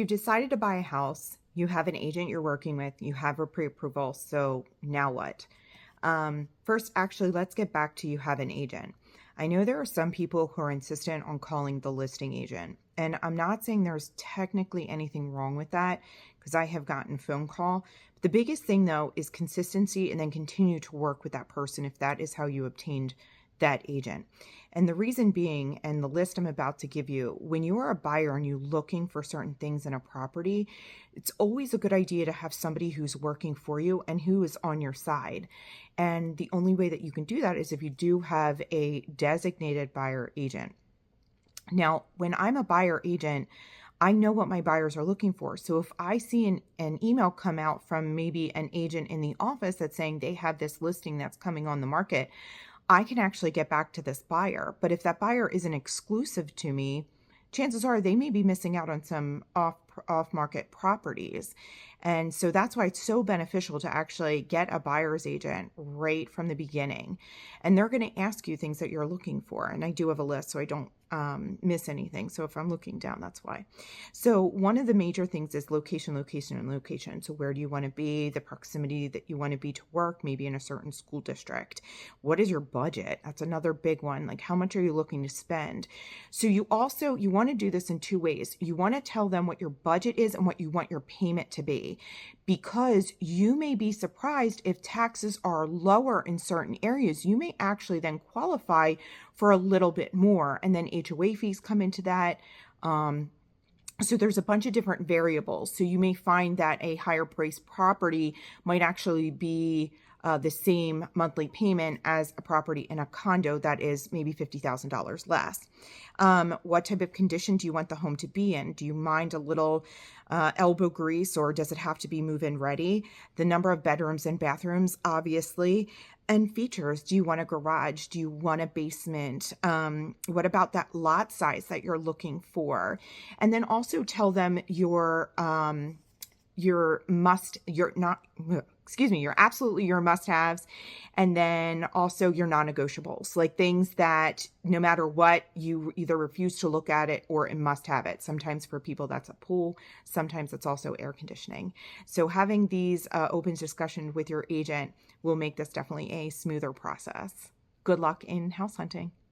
You've decided to buy a house, you have an agent you're working with, you have a pre-approval, so now what? First, actually, let's get back to you have an agent. I know there are some people who are insistent on calling the listing agent, and I'm not saying there's technically anything wrong with that because I have gotten phone call. But the biggest thing though is consistency and then continue to work with that person if that is how you obtained that agent. And the reason being, and the list I'm about to give you, when you are a buyer and you're looking for certain things in a property, it's always a good idea to have somebody who's working for you and who is on your side. And the only way that you can do that is if you do have a designated buyer agent. Now, when I'm a buyer agent, I know what my buyers are looking for. So if I see an email come out from maybe an agent in the office that's saying they have this listing that's coming on the market, I can actually get back to this buyer. But if that buyer isn't exclusive to me, chances are they may be missing out on some off market properties. And so that's why it's so beneficial to actually get a buyer's agent right from the beginning. And they're going to ask you things that you're looking for. And I do have a list so I don't miss anything. So if I'm looking down, that's why. So one of the major things is location, location, and location. So where do you want to be? The proximity that you want to be to work, maybe in a certain school district. What is your budget? That's another big one. Like how much are you looking to spend? So you want to do this in two ways. You want to tell them what your budget is and what you want your payment to be, because you may be surprised if taxes are lower in certain areas. You may actually then qualify for a little bit more, and then HOA fees come into that. So there's a bunch of different variables. So you may find that a higher priced property might actually be the same monthly payment as a property in a condo that is maybe $50,000 less. What type of condition do you want the home to be in? Do you mind a little elbow grease, or does it have to be move-in ready? The number of bedrooms and bathrooms, obviously. And features. Do you want a garage? Do you want a basement? What about that lot size that you're looking for? And then also tell them your absolutely your must-haves, and then also your non-negotiables, like things that no matter what, you either refuse to look at it or it must have it. Sometimes for people that's a pool, sometimes it's also air conditioning. So having these open discussions with your agent will make this definitely a smoother process. Good luck in house hunting.